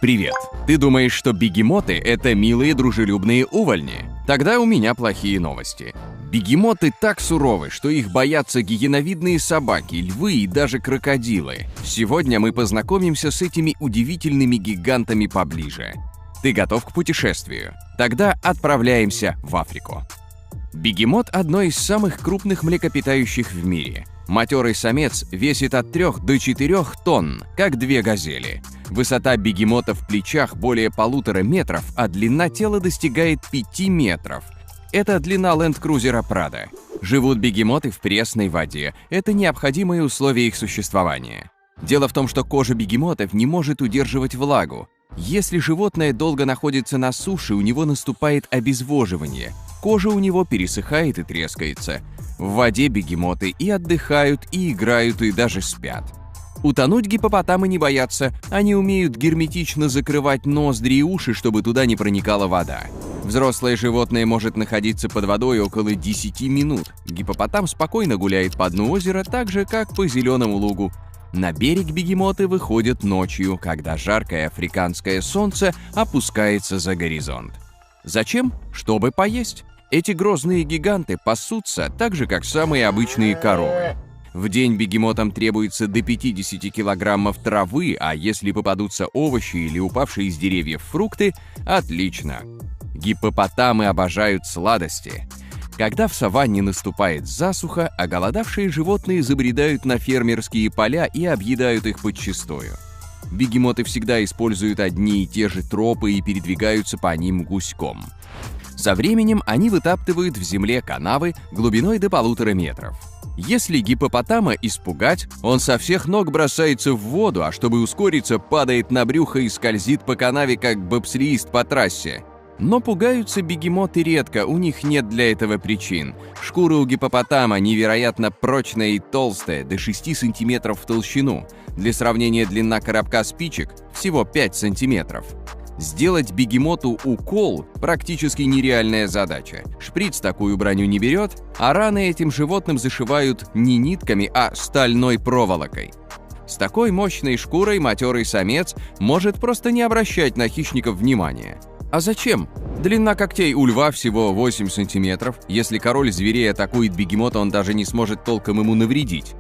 Привет! Ты думаешь, что бегемоты — это милые дружелюбные увольни? Тогда у меня плохие новости. Бегемоты так суровы, что их боятся гиеновидные собаки, львы и даже крокодилы. Сегодня мы познакомимся с этими удивительными гигантами поближе. Ты готов к путешествию? Тогда отправляемся в Африку. Бегемот – одно из самых крупных млекопитающих в мире. Матерый самец весит от 3 до 4 тонн, как 2 газели. Высота бегемота в плечах более 1,5 метров, а длина тела достигает 5 метров. Это длина ленд-крузера Прадо. Живут бегемоты в пресной воде. Это необходимое условие их существования. Дело в том, что кожа бегемотов не может удерживать влагу. Если животное долго находится на суше, у него наступает обезвоживание. Кожа у него пересыхает и трескается. В воде бегемоты и отдыхают, и играют, и даже спят. Утонуть гиппопотамы не боятся. Они умеют герметично закрывать ноздри и уши, чтобы туда не проникала вода. Взрослое животное может находиться под водой около 10 минут. Гиппопотам спокойно гуляет по дну озера, так же, как по зеленому лугу. На берег бегемоты выходят ночью, когда жаркое африканское солнце опускается за горизонт. Зачем? Чтобы поесть. Эти грозные гиганты пасутся так же, как самые обычные коровы. В день бегемотам требуется до 50 килограммов травы, а если попадутся овощи или упавшие из деревьев фрукты – отлично. Гиппопотамы обожают сладости. Когда в саванне наступает засуха, оголодавшие животные забредают на фермерские поля и объедают их подчистую. Бегемоты всегда используют одни и те же тропы и передвигаются по ним гуськом. Со временем они вытаптывают в земле канавы глубиной до 1,5 метров. Если гиппопотама испугать, он со всех ног бросается в воду, а чтобы ускориться, падает на брюхо и скользит по канаве, как бобслеист по трассе. Но пугаются бегемоты редко, у них нет для этого причин. Шкура у гиппопотама невероятно прочная и толстая, до 6 сантиметров в толщину. Для сравнения, длина коробка спичек всего 5 сантиметров. Сделать бегемоту укол – практически нереальная задача. Шприц такую броню не берет, а раны этим животным зашивают не нитками, а стальной проволокой. С такой мощной шкурой матерый самец может просто не обращать на хищников внимания. А зачем? Длина когтей у льва всего 8 сантиметров. Если король зверей атакует бегемота, он даже не сможет толком ему навредить.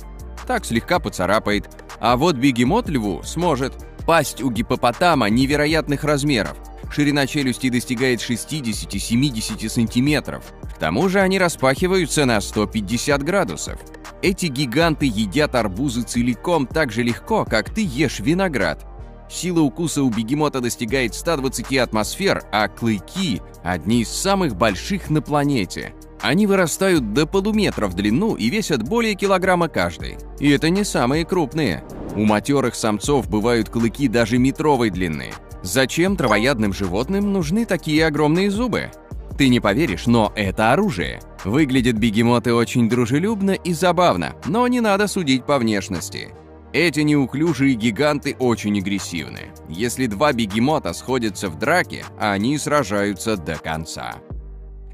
Так слегка поцарапает. А вот бегемот льву сможет. Пасть у гиппопотама невероятных размеров. Ширина челюсти достигает 60-70 сантиметров. К тому же они распахиваются на 150 градусов. Эти гиганты едят арбузы целиком так же легко, как ты ешь виноград. Сила укуса у бегемота достигает 120 атмосфер, а клыки – одни из самых больших на планете. Они вырастают до полуметра в длину и весят более килограмма каждый. И это не самые крупные. У матерых самцов бывают клыки даже метровой длины. Зачем травоядным животным нужны такие огромные зубы? Ты не поверишь, но это оружие. Выглядят бегемоты очень дружелюбно и забавно, но не надо судить по внешности. Эти неуклюжие гиганты очень агрессивны. Если 2 бегемота сходятся в драке, они сражаются до конца.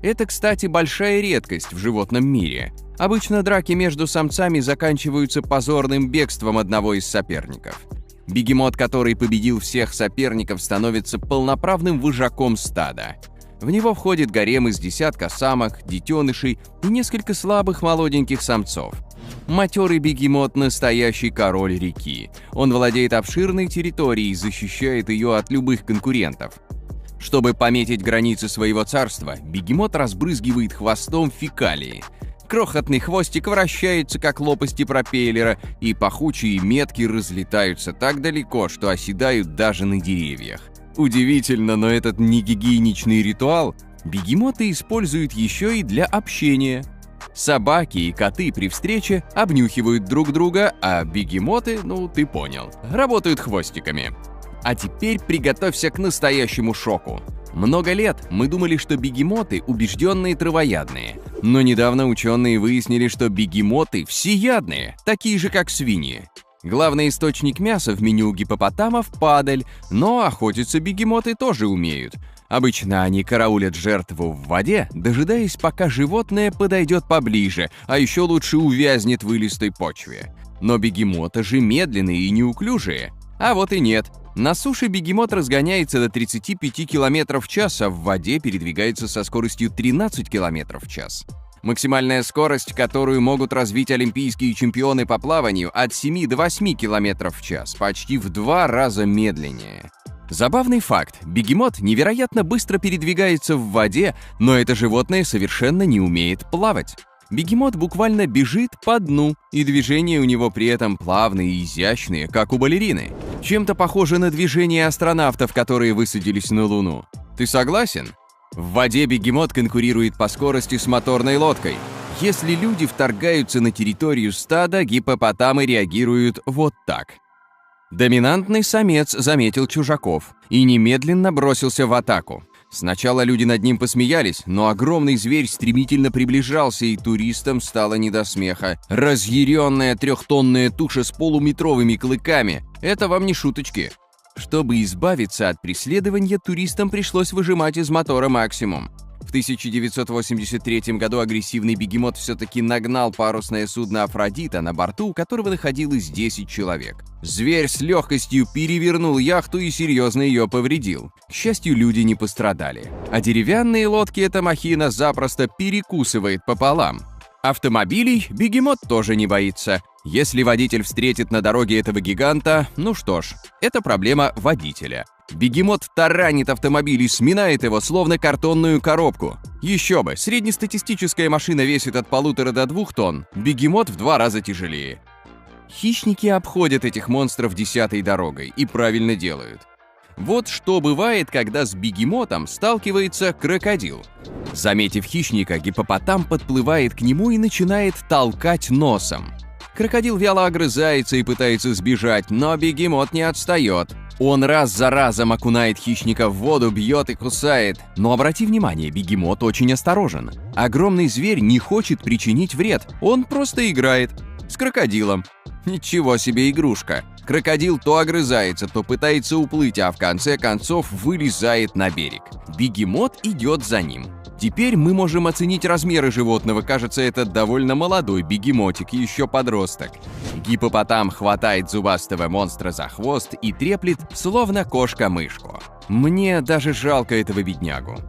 Это, кстати, большая редкость в животном мире. Обычно драки между самцами заканчиваются позорным бегством одного из соперников. Бегемот, который победил всех соперников, становится полноправным вожаком стада. В него входит гарем из десятка самок, детенышей и несколько слабых молоденьких самцов. Матерый бегемот – настоящий король реки. Он владеет обширной территорией и защищает ее от любых конкурентов. Чтобы пометить границы своего царства, бегемот разбрызгивает хвостом фекалии. Крохотный хвостик вращается, как лопасти пропеллера, и пахучие метки разлетаются так далеко, что оседают даже на деревьях. Удивительно, но этот негигиеничный ритуал бегемоты используют еще и для общения. Собаки и коты при встрече обнюхивают друг друга, а бегемоты, ну ты понял, работают хвостиками. А теперь приготовься к настоящему шоку. Много лет мы думали, что бегемоты – убежденные травоядные. Но недавно ученые выяснили, что бегемоты всеядные, такие же, как свиньи. Главный источник мяса в меню гиппопотамов – падаль, но охотиться бегемоты тоже умеют. Обычно они караулят жертву в воде, дожидаясь, пока животное подойдет поближе, а еще лучше увязнет в илистой почве. Но бегемоты же медленные и неуклюжие. А вот и нет. На суше бегемот разгоняется до 35 км в час, а в воде передвигается со скоростью 13 км в час. Максимальная скорость, которую могут развить олимпийские чемпионы по плаванию, от 7 до 8 км в час, почти в 2 раза медленнее. Забавный факт. Бегемот невероятно быстро передвигается в воде, но это животное совершенно не умеет плавать. Бегемот буквально бежит по дну, и движения у него при этом плавные и изящные, как у балерины. Чем-то похоже на движения астронавтов, которые высадились на Луну. Ты согласен? В воде бегемот конкурирует по скорости с моторной лодкой. Если люди вторгаются на территорию стада, гиппопотамы реагируют вот так. Доминантный самец заметил чужаков и немедленно бросился в атаку. Сначала люди над ним посмеялись, но огромный зверь стремительно приближался, и туристам стало не до смеха. Разъяренная трехтонная туша с полуметровыми клыками – это вам не шуточки. Чтобы избавиться от преследования, туристам пришлось выжимать из мотора максимум. В 1983 году агрессивный бегемот все-таки нагнал парусное судно «Афродита», на борту у которого находилось 10 человек. Зверь с легкостью перевернул яхту и серьезно ее повредил. К счастью, люди не пострадали. А деревянные лодки эта махина запросто перекусывает пополам. Автомобилей бегемот тоже не боится. Если водитель встретит на дороге этого гиганта, ну что ж, это проблема водителя. Бегемот таранит автомобиль и сминает его, словно картонную коробку. Еще бы, среднестатистическая машина весит от 1,5 до 2 тонн, бегемот в 2 раза тяжелее. Хищники обходят этих монстров 10-й дорогой и правильно делают. Вот что бывает, когда с бегемотом сталкивается крокодил. Заметив хищника, гиппопотам подплывает к нему и начинает толкать носом. Крокодил вяло огрызается и пытается сбежать, но бегемот не отстает. Он раз за разом окунает хищника в воду, бьет и кусает. Но обрати внимание, бегемот очень осторожен. Огромный зверь не хочет причинить вред, он просто играет с крокодилом. Ничего себе игрушка. Крокодил то огрызается, то пытается уплыть, а в конце концов вылезает на берег. Бегемот идет за ним. Теперь мы можем оценить размеры животного. Кажется, это довольно молодой бегемотик, еще подросток. Гиппопотам хватает зубастого монстра за хвост и треплет, словно кошка-мышку. Мне даже жалко этого беднягу.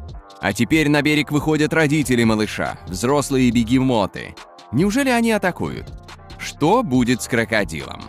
А теперь на берег выходят родители малыша, взрослые бегемоты. Неужели они атакуют? Что будет с крокодилом?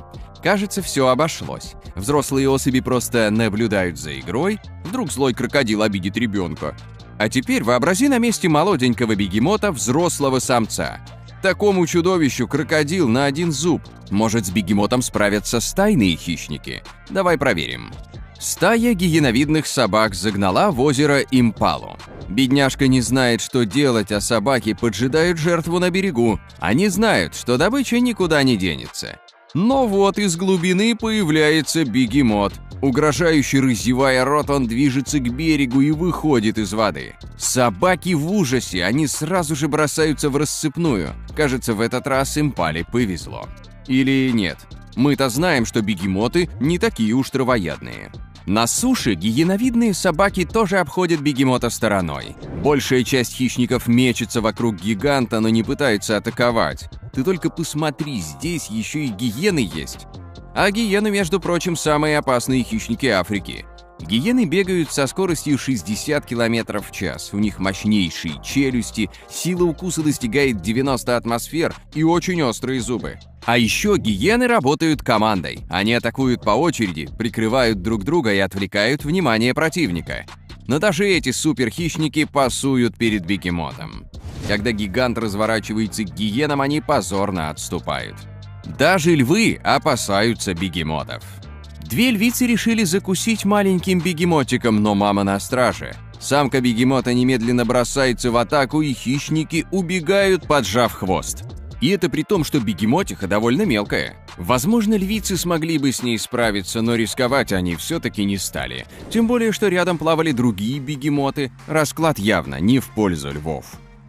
Кажется, все обошлось. Взрослые особи просто наблюдают за игрой. Вдруг злой крокодил обидит ребенка. А теперь вообрази на месте молоденького бегемота взрослого самца. Такому чудовищу крокодил на один зуб. Может, с бегемотом справятся стайные хищники? Давай проверим. Стая гиеновидных собак загнала в озеро импалу. Бедняжка не знает, что делать, а собаки поджидают жертву на берегу. Они знают, что добыча никуда не денется. Но вот из глубины появляется бегемот. Угрожающе разевая рот, он движется к берегу и выходит из воды. Собаки в ужасе, они сразу же бросаются в рассыпную. Кажется, в этот раз импале повезло. Или нет? Мы-то знаем, что бегемоты не такие уж травоядные. На суше гиеновидные собаки тоже обходят бегемота стороной. Большая часть хищников мечется вокруг гиганта, но не пытается атаковать. Ты только посмотри, здесь еще и гиены есть. А гиены, между прочим, самые опасные хищники Африки. Гиены бегают со скоростью 60 км в час. У них мощнейшие челюсти, сила укуса достигает 90 атмосфер и очень острые зубы. А еще гиены работают командой. Они атакуют по очереди, прикрывают друг друга и отвлекают внимание противника. Но даже эти суперхищники пасуют перед бегемотом. Когда гигант разворачивается к гиенам, они позорно отступают. Даже львы опасаются бегемотов. Две львицы решили закусить маленьким бегемотиком, но мама на страже. Самка бегемота немедленно бросается в атаку, и хищники убегают, поджав хвост. И это при том, что бегемотиха довольно мелкая. Возможно, львицы смогли бы с ней справиться, но рисковать они все-таки не стали. Тем более, что рядом плавали другие бегемоты. Расклад явно не в пользу львов.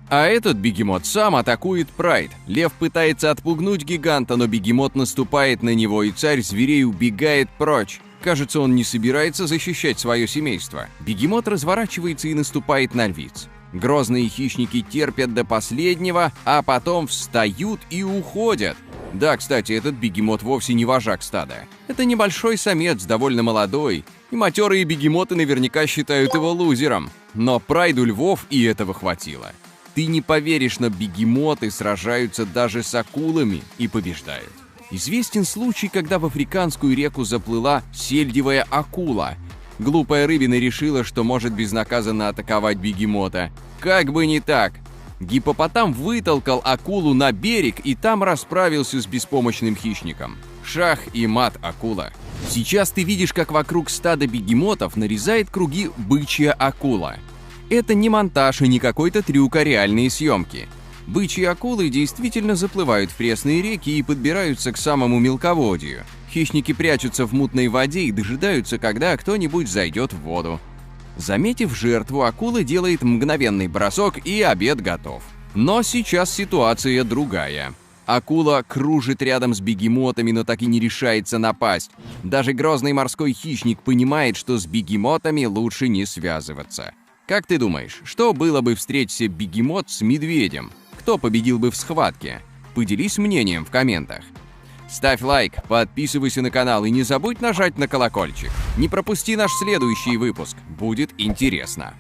А этот бегемот сам атакует прайд. Лев пытается отпугнуть гиганта, но бегемот наступает на него, и царь зверей убегает прочь. Кажется, он не собирается защищать свое семейство. Бегемот разворачивается и наступает на львиц. Грозные хищники терпят до последнего, а потом встают и уходят. Да, кстати, этот бегемот вовсе не вожак стада. Это небольшой самец, довольно молодой, и матерые бегемоты наверняка считают его лузером. Но прайду львов и этого хватило. Ты не поверишь, но бегемоты сражаются даже с акулами и побеждают. Известен случай, когда в африканскую реку заплыла сельдевая акула. Глупая рыбина решила, что может безнаказанно атаковать бегемота. Как бы не так. Гиппопотам вытолкал акулу на берег и там расправился с беспомощным хищником. Шах и мат, акула. Сейчас ты видишь, как вокруг стада бегемотов нарезает круги бычья акула. Это не монтаж и не какой-то трюк, а реальные съемки. Бычьи акулы действительно заплывают в пресные реки и подбираются к самому мелководью. Хищники прячутся в мутной воде и дожидаются, когда кто-нибудь зайдет в воду. Заметив жертву, акула делает мгновенный бросок, и обед готов. Но сейчас ситуация другая. Акула кружит рядом с бегемотами, но так и не решается напасть. Даже грозный морской хищник понимает, что с бегемотами лучше не связываться. Как ты думаешь, что было бы, встреться бегемот с медведем? Кто победил бы в схватке? Поделись мнением в комментах. Ставь лайк, подписывайся на канал и не забудь нажать на колокольчик. Не пропусти наш следующий выпуск, будет интересно.